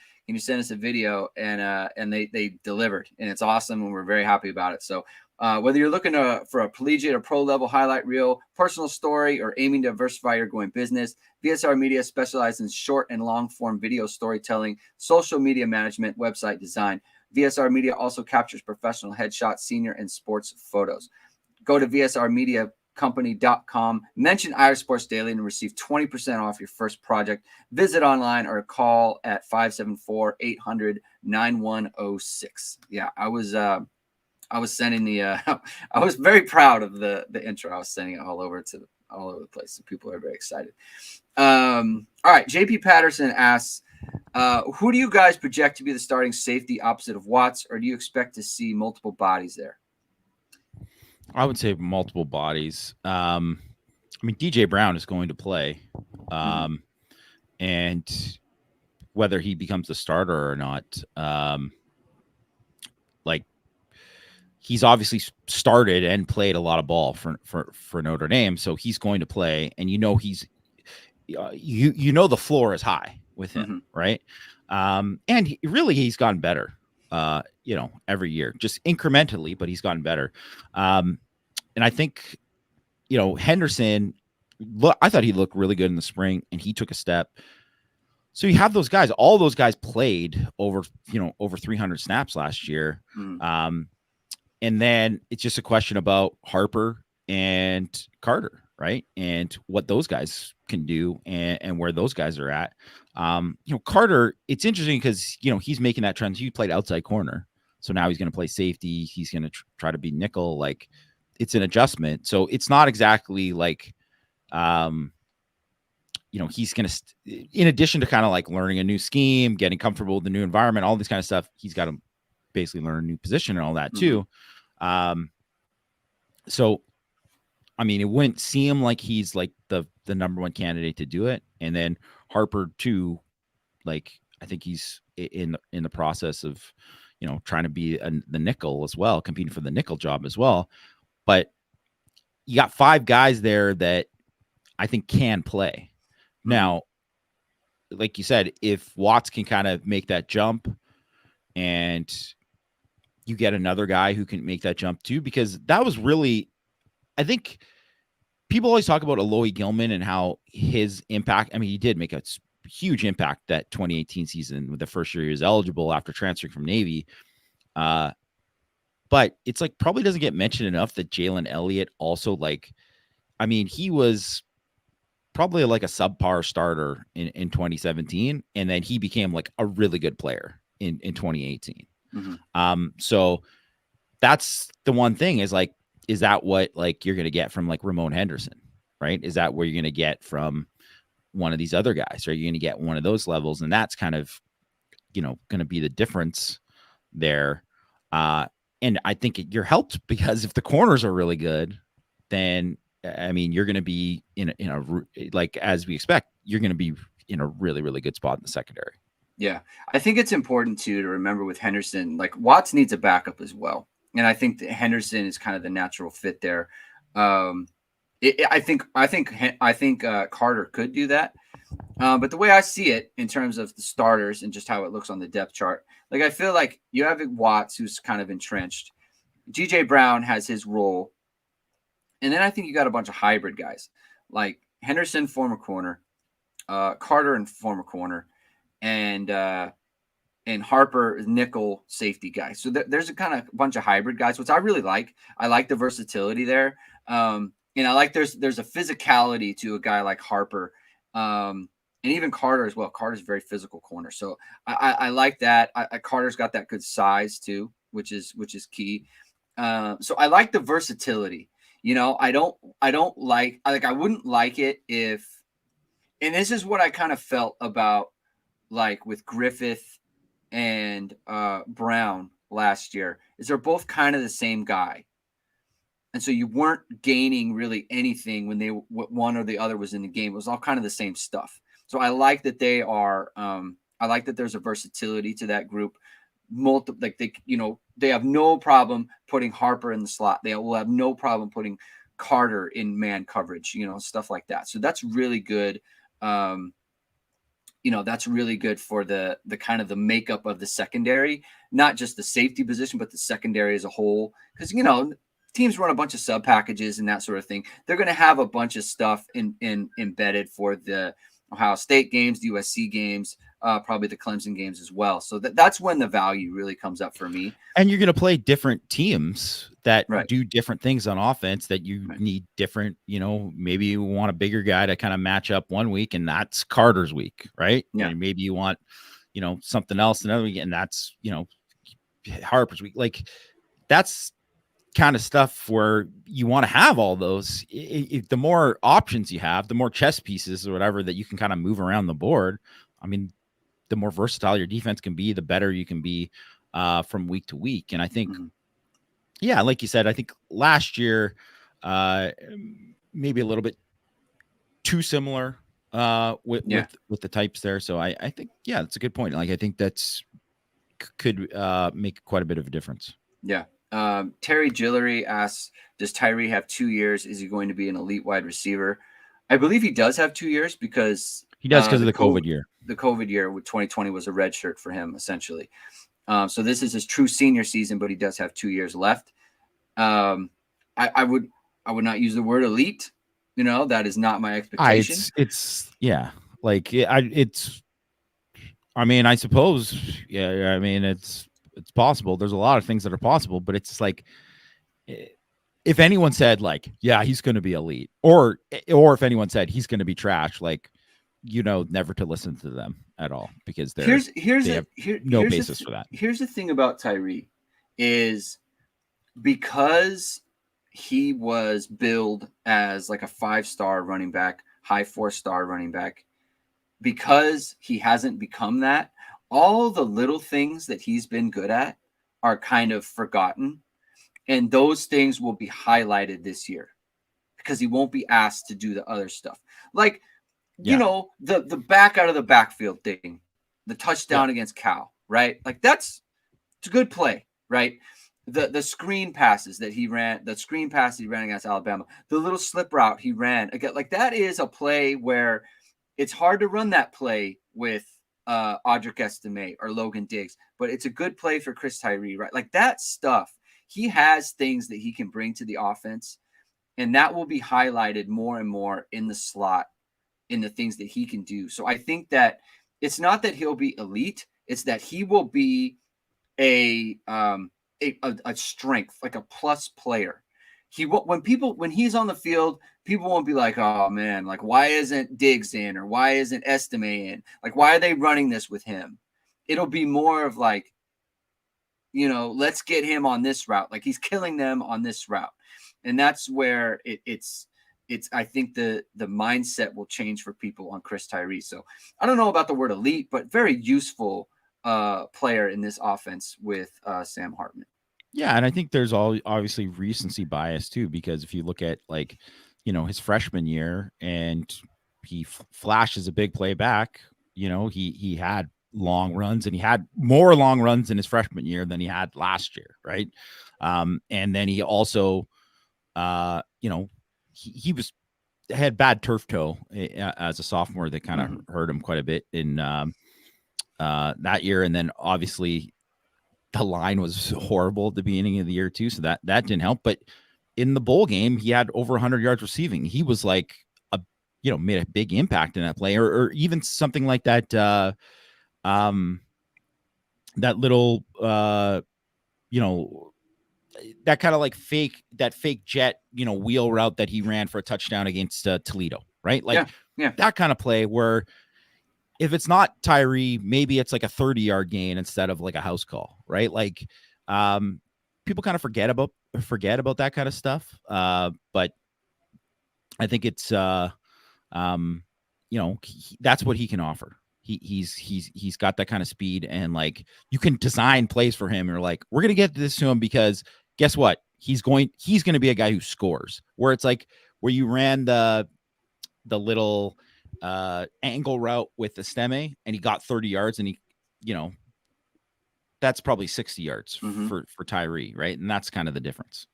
video, and they delivered, and it's awesome, and we're very happy about it. So whether you're looking for a collegiate or pro level highlight reel, personal story, or aiming to diversify your going business, VSR Media specializes in short and long form video storytelling, social media management, website design. VSR Media also captures professional headshots, senior, and sports photos. Go to VSRMediaCompany.com, mention Irish Sports Daily, and receive 20% off your first project. Visit online or call at 574-800-9106. Yeah, I was sending the I was very proud of the intro. I was sending it all over the place. So people are very excited. All right, JP Patterson asks, who do you guys project to be the starting safety opposite of Watts, or do you expect to see multiple bodies there? I would say multiple bodies. I mean, DJ Brown is going to play, and whether he becomes the starter or not, like he's obviously started and played a lot of ball for Notre Dame, so he's going to play, and he's the floor is high with him, right? And he's gotten better, every year, just incrementally, but he's gotten better. And I think, Henderson, I thought he looked really good in the spring, and he took a step. So you have those guys. All those guys played over 300 snaps last year. And then it's just a question about Harper and Carter, right? And what those guys can do and where those guys are at. Carter, it's interesting because, he's making that trend. He played outside corner. So now he's going to play safety. He's going to try to be nickel. Like, it's an adjustment. So it's not exactly like, he's going to, in addition to kind of like learning a new scheme, getting comfortable with the new environment, all this kind of stuff, he's got to basically learn a new position and all that too. So, I mean, it wouldn't seem like he's like the number one candidate to do it. And then Harper too, like, I think he's in the process of, trying to be the nickel as well, competing for the nickel job as well. But you got 5 guys there that I think can play. Now, like you said, if Watts can kind of make that jump and you get another guy who can make that jump too, because that was really, I think people always talk about Aloy Gilman and how his impact, I mean, he did make a huge impact that 2018 season with the first year he was eligible after transferring from Navy. But it's like probably doesn't get mentioned enough that Jalen Elliott also, like, I mean, he was probably like a subpar starter in 2017, and then he became like a really good player in 2018. So that's the one thing is like, is that what like you're going to get from like Ramon Henderson, right? Is that where you're going to get from one of these other guys? Are you going to get one of those levels? And that's kind of, you know, going to be the difference there. And I think you're helped because if the corners are really good, then I mean, you're going to be in a like, as we expect, you're going to be in a really, really good spot in the secondary. Yeah. I think it's important too, to remember with Henderson, like Watts needs a backup as well. And I think that Henderson is kind of the natural fit there. I think Carter could do that. But the way I see it in terms of the starters and just how it looks on the depth chart, like I feel like you have Watts who's kind of entrenched. DJ Brown has his role. And then I think you got a bunch of hybrid guys like Henderson, former corner, Carter and former corner, and Harper nickel safety guy. So there's a kind of bunch of hybrid guys, which I really like. I like the versatility there. And I like there's a physicality to a guy like Harper. And even Carter as well. Carter's a very physical corner. So I like that. Carter's got that good size too, which is key. So I like the versatility. You know, I wouldn't like it if, and this is what I kind of felt about like with Griffith and Brown last year, is they're both kind of the same guy. And so you weren't gaining really anything when one or the other was in the game. It was all kind of the same stuff. So I like that they are, I like that there's a versatility to that group. They have no problem putting Harper in the slot. They will have no problem putting Carter in man coverage, stuff like that. So that's really good. That's really good for the kind of the makeup of the secondary, not just the safety position, but the secondary as a whole. Because, teams run a bunch of sub packages and that sort of thing. They're going to have a bunch of stuff embedded for the Ohio State games, the USC games, probably the Clemson games as well. So that's when the value really comes up for me. And you're going to play different teams that do different things on offense that you need different, maybe you want a bigger guy to kind of match up one week, and that's Carter's week, right? Yeah. And maybe you want, something else another week, and that's, Harper's week. Like that's kind of stuff where you want to have all those. The more options you have, the more chess pieces or whatever that you can kind of move around the board. I mean, the more versatile your defense can be, the better you can be from week to week. And I think, like you said, I think last year, maybe a little bit too similar with the types there. So I think, that's a good point. Like, I think that's could make quite a bit of a difference. Yeah. Terry Gillery asks, does Tyree have 2 years? Is he going to be an elite wide receiver? I believe he does have 2 years because he does because of the COVID year. The COVID year with 2020 was a red shirt for him, essentially. So this is his true senior season, but he does have 2 years left. I would not use the word elite. That is not my expectation. I mean, I suppose, I mean, it's possible. There's a lot of things that are possible, but it's like, if anyone said like, yeah, he's going to be elite, or if anyone said he's going to be trash, like, never to listen to them at all, because there's no basis for that. Here's the thing about Tyree is because he was billed as like a 5-star running back, high 4-star running back, because he hasn't become that, all the little things that he's been good at are kind of forgotten. And those things will be highlighted this year because he won't be asked to do the other stuff. Like, the back out of the backfield thing, the touchdown against Cal, right? Like it's a good play, right? the screen passes that he ran, the screen pass he ran against Alabama, the little slip route he ran again, like that is a play where it's hard to run that play with Audric Estime or Logan Diggs, but it's a good play for Chris Tyree, right? Like that stuff. He has things that he can bring to the offense, and that will be highlighted more and more in the slot, in the things that he can do. So I think that it's not that he'll be elite, it's that he will be a strength, like a plus player. When he's on the field, people won't be like, oh man, like why isn't Diggs in, or why isn't Estime in? Like why are they running this with him? It'll be more of like, let's get him on this route. Like he's killing them on this route. And that's where it's I think the mindset will change for people on Chris Tyree. So I don't know about the word elite, but very useful player in this offense with Sam Hartman. Yeah, and I think there's obviously recency bias too, because if you look at like, his freshman year and he flashes a big play back, he had long runs, and he had more long runs in his freshman year than he had last year, right? And then he also, he had bad turf toe as a sophomore that kind of hurt him quite a bit in that year, and then obviously the line was horrible at the beginning of the year too, so that didn't help. But in the bowl game, he had over 100 yards receiving. He was like made a big impact in that play, or even something like that. That little, that kind of like fake jet, wheel route that he ran for a touchdown against Toledo, right? Like that kind of play where if it's not Tyree, maybe it's like a 30-yard gain instead of like a house call, right? Like people kind of forget about that kind of stuff. But I think it's that's what he can offer. He's got that kind of speed, and like you can design plays for him. You're like, we're gonna get this to him because guess what? He's going to be a guy who scores. Where it's like where you ran the little angle route with the Estime and he got 30 yards, and he, that's probably 60 yards for Tyree, right? And that's kind of the difference.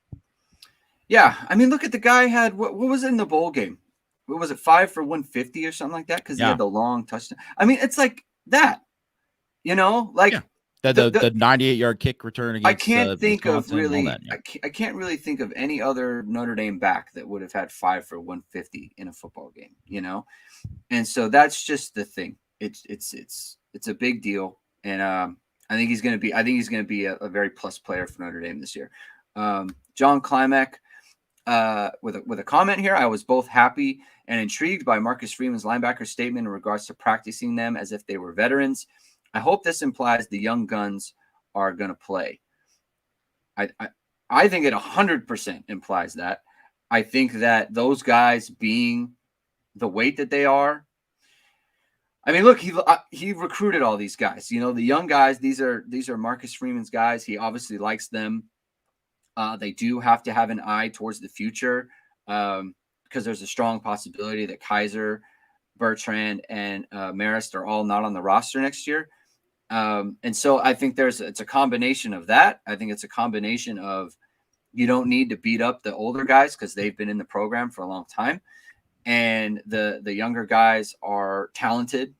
Yeah, I mean, look at the guy had what was it in the bowl game? What was it, 5 for 150 or something like that? Because he had the long touchdown. I mean, it's like that, like the 98-yard kick return against. I can't think of really. I can't really think of any other Notre Dame back that would have had 5 for 150 in a football game, And so that's just the thing. It's a big deal, and I think he's going to be a very plus player for Notre Dame this year. John Klimek. With a comment here, I was both happy and intrigued by Marcus Freeman's linebacker statement in regards to practicing them as if they were veterans. I hope this implies the young guns are going to play. I think it 100% implies that. I think that those guys being the weight that they are. I mean, look, he recruited all these guys. The young guys. These are Marcus Freeman's guys. He obviously likes them. They do have to have an eye towards the future because there's a strong possibility that Kaiser, Bertrand, and Marist are all not on the roster next year. And so I think it's a combination of that. I think it's a combination of you don't need to beat up the older guys because they've been in the program for a long time. And the younger guys are talented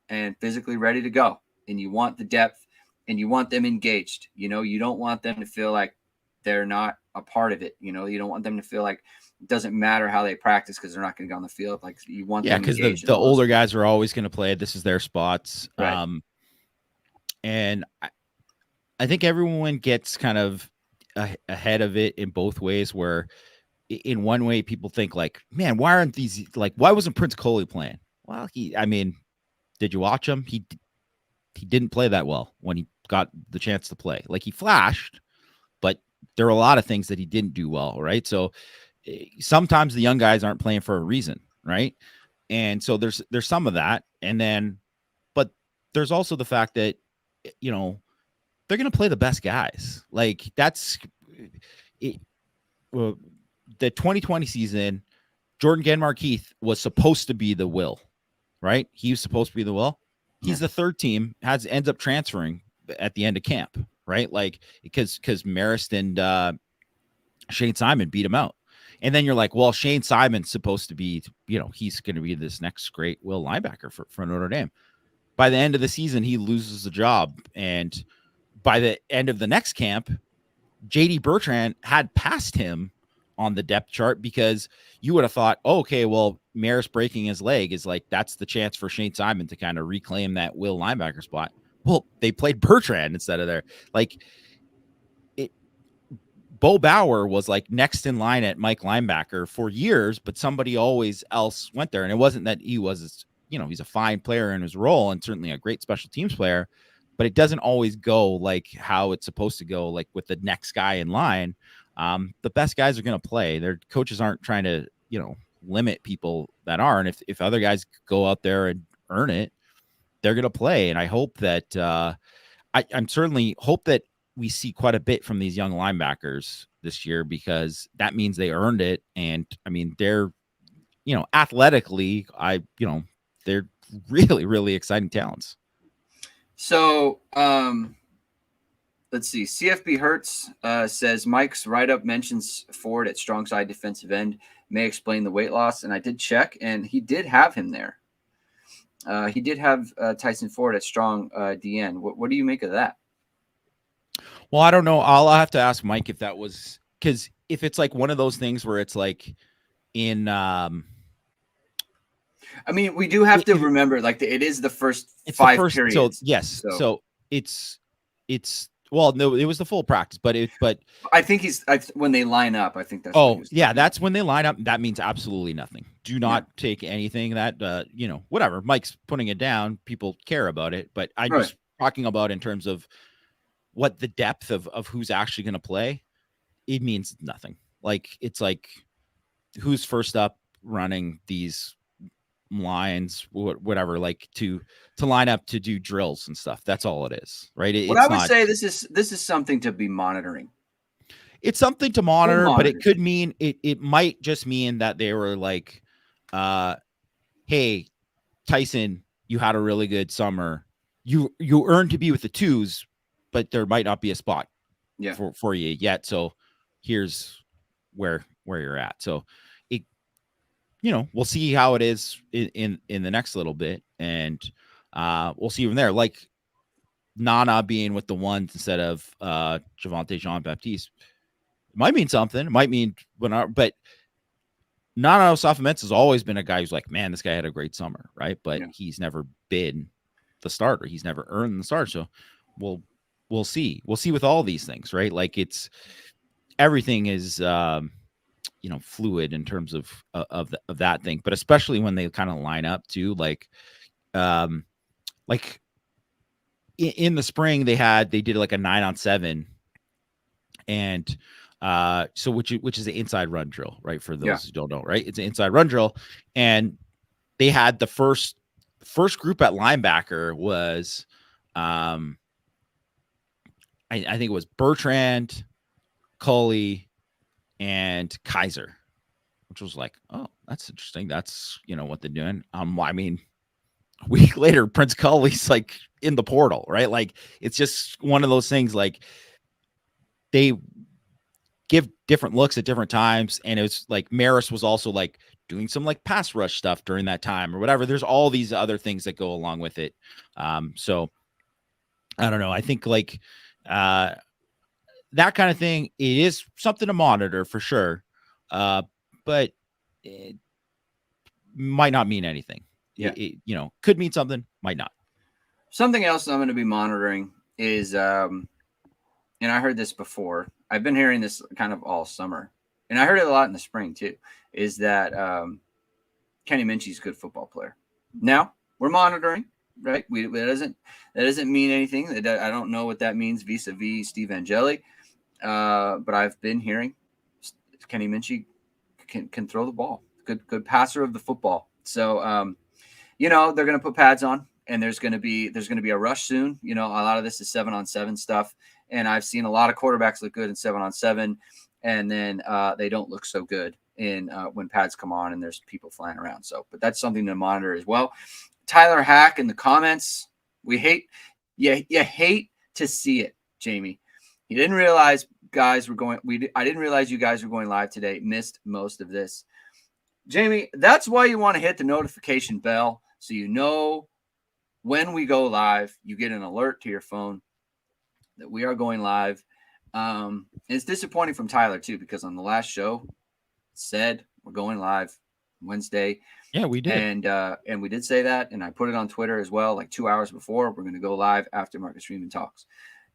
and physically ready to go. And you want the depth and you want them engaged. You don't want them to feel like they're not a part of it. You don't want them to feel like it doesn't matter how they practice because they're not going to go on the field. Like you want them because the older guys are always going to play. This is their spots. Right. And I think everyone gets kind of ahead of it in both ways, where in one way people think like, man, why wasn't Prince Coley playing? Well, did you watch him? He didn't play that well when he got the chance to play. Like he flashed, but there are a lot of things that he didn't do well, right? So sometimes the young guys aren't playing for a reason, right? And so there's some of that, and then, but there's also the fact that they're going to play the best guys. Like that's it. Well, the 2020 season, Jordan Genmarkeith was supposed to be the will, right? He was supposed to be the will. He's the third team, ends up transferring at the end of camp, right? Like because Marist and Shane Simon beat him out. And then you're like, well, Shane Simon's supposed to be, he's going to be this next great will linebacker for Notre Dame. By the end of the season, he loses the job. And by the end of the next camp, JD Bertrand had passed him on the depth chart, because you would have thought, oh, okay, well, Marist breaking his leg is like, that's the chance for Shane Simon to kind of reclaim that will linebacker spot. Well, they played Bertrand instead of there. Like, Bo Bauer was like next in line at Mike linebacker for years, but somebody always else went there. And it wasn't that he was, he's a fine player in his role and certainly a great special teams player, but it doesn't always go like how it's supposed to go, like with the next guy in line. The best guys are going to play. Their coaches aren't trying to, limit people that are. And if other guys go out there and earn it, they're going to play. And I hope that, I'm certainly hope that we see quite a bit from these young linebackers this year, because that means they earned it. And I mean, they're, athletically, they're really, really exciting talents. So, let's see. CFB Hertz says Mike's write-up mentions Ford at strong side defensive end may explain the weight loss. And I did check, and he did have him there. He did have Tyson Ford at strong DN. What do you make of that? Well, I don't know. I'll have to ask Mike if that was, because if it's like one of those things where it's like in, I mean, we do have to remember, like, it is the first periods. So yes, so it's well, no, it was the full practice, but I think when they line up, I think that's. Oh yeah, that's when they line up. That means absolutely nothing. Do not take anything that whatever. Mike's putting it down. People care about it, but I'm just talking about in terms of what the depth of who's actually going to play. It means nothing. Like, it's like who's first up running these lines, whatever, like to line up to do drills and stuff. That's all it is, right? I would say this is something to be monitoring. It's something to monitor, but it could mean it might just mean that they were like, hey, Tyson, you had a really good summer. You earned to be with the twos, but there might not be a spot for you yet. So here's where you're at. So it, we'll see how it is in the next little bit. And we'll see from there. Like Nana being with the ones instead of Javonte Jean-Baptiste might mean something. It might mean but Nana Osafo-Mensah has always been a guy who's like, man, this guy had a great summer, right? But he's never been the starter. He's never earned the start. So we'll see. We'll see with all these things, right? Like everything is, fluid in terms of that thing, but especially when they kind of line up too, like in the spring they did like a 9-on-7, and so which is an inside run drill, right? For those who don't know, right? It's an inside run drill, and they had the first group at linebacker was, I think it was Bertrand, Culley, and Kaiser, which was like, oh, that's interesting. That's, what they're doing. I mean, a week later, Prince Culley's like in the portal, right? Like, it's just one of those things, like they give different looks at different times. And it was like Marist was also like doing some like pass rush stuff during that time or whatever. There's all these other things that go along with it. So I don't know. I think like, that kind of thing, it is something to monitor for sure. But it might not mean anything. Yeah. It could mean something, might not. Something else I'm going to be monitoring is, and I heard this before, I've been hearing this kind of all summer, and I heard it a lot in the spring too, is that Kenny Minchie's a good football player. Now we're monitoring, right? That doesn't mean anything. I don't know what that means vis-a-vis Steve Angeli. But I've been hearing Kenny Minchie can throw the ball. Good passer of the football. So, they're going to put pads on, and there's going to be a rush soon. A lot of this is 7-on-7 stuff, and I've seen a lot of quarterbacks look good in 7-on-7, and then they don't look so good in when pads come on and there's people flying around. So, but that's something to monitor as well. Tyler Hack in the comments, you hate to see it. Jamie. He didn't realize I didn't realize you guys were going live today. Missed most of this. Jamie, that's why you want to hit the notification bell so you know when we go live. You get an alert to your phone that we are going live. It's disappointing from Tyler too, because on the last show it said we're going live Wednesday. Yeah, we did. And we did say that, and I put it on Twitter as well, like 2 hours before. We're going to go live after Marcus Freeman talks.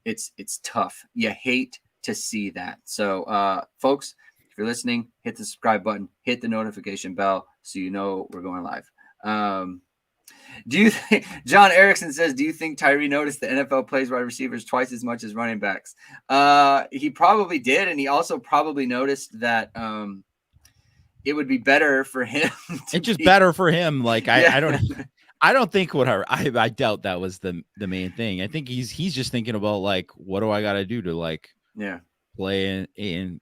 It's tough. You hate to see that. So, folks, if you're listening, hit the subscribe button, hit the notification bell so you know we're going live. Do you think John Erickson says, do you think Tyree noticed the NFL plays wide receivers twice as much as running backs? He probably did, and he also probably noticed that it would be better for him. It's just better for him. Like I don't think I doubt that was the main thing. I think he's just thinking about like, what do I got to do to like play in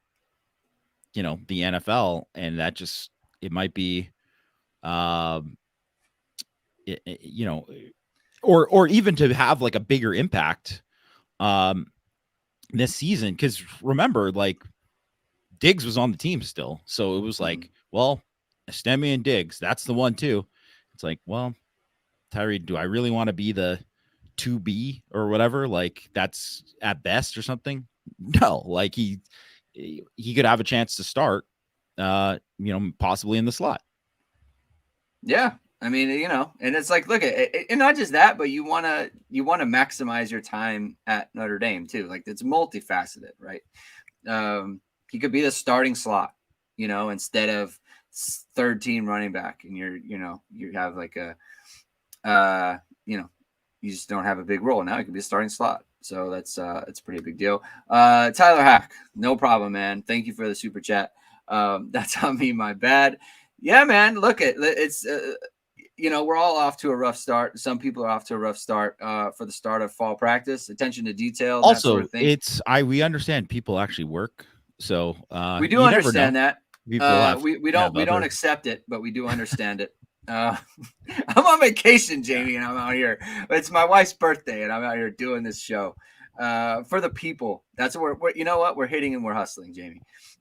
the NFL, and that just it might be or even to have like a bigger impact this season, because remember, like, Diggs was on the team still, so it was like, well, Estemi and Diggs, that's the 1-2. It's like, well, Tyree, do I really want to be the 2B or whatever? Like, that's at best or something. No, like he could have a chance to start, possibly in the slot. Yeah. I mean, and it's like, look, and not just that, but you want to maximize your time at Notre Dame too. Like, it's multifaceted, right? He could be the starting slot, instead of third team running back, and you have like you just don't have a big role. Now he could be a starting slot. So that's it's a pretty big deal. Tyler Hack, no problem, man. Thank you for the super chat. That's on me, my bad. Yeah, man. Look, it's we're all off to a rough start. Some people are off to a rough start for the start of fall practice. Attention to detail. Also, that sort of thing. We understand people actually work, so we do understand that. We don't accept it, but we do understand it. I'm on vacation, Jamie, and I'm out here. It's my wife's birthday, and I'm out here doing this show for the people. That's what we're hitting and we're hustling, Jamie.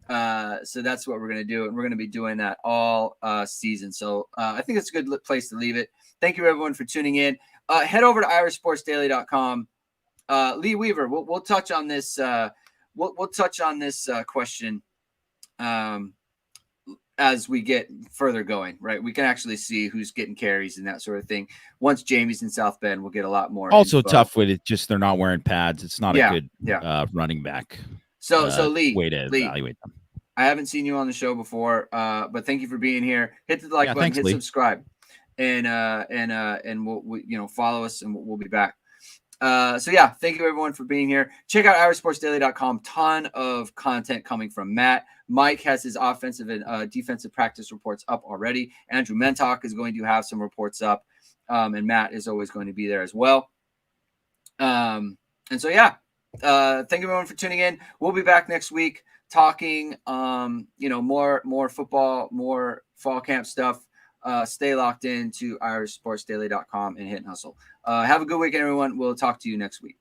So that's what we're going to do, and we're going to be doing that all season. So I think it's a good place to leave it. Thank you, everyone, for tuning in. Head over to irishsportsdaily.com. Lee Weaver, we'll touch on this. We'll touch on this question as we get further going, right? We can actually see who's getting carries and that sort of thing. Once Jamie's in South Bend, we'll get a lot more. Also info. Tough with it, just they're not wearing pads. It's not a good running back. So Lee, evaluate them. I haven't seen you on the show before, but thank you for being here. Hit the like button, thanks, hit Lee. subscribe, and we'll follow us, and we'll be back. Thank you everyone for being here. Check out irishsportsdaily.com. Ton of content coming from Matt. Mike has his offensive and defensive practice reports up already. Andrew Mentok is going to have some reports up, and Matt is always going to be there as well. Thank you everyone for tuning in. We'll be back next week talking, more football, more fall camp stuff. Stay locked in to irishsportsdaily.com and hit and hustle. Have a good weekend, everyone. We'll talk to you next week.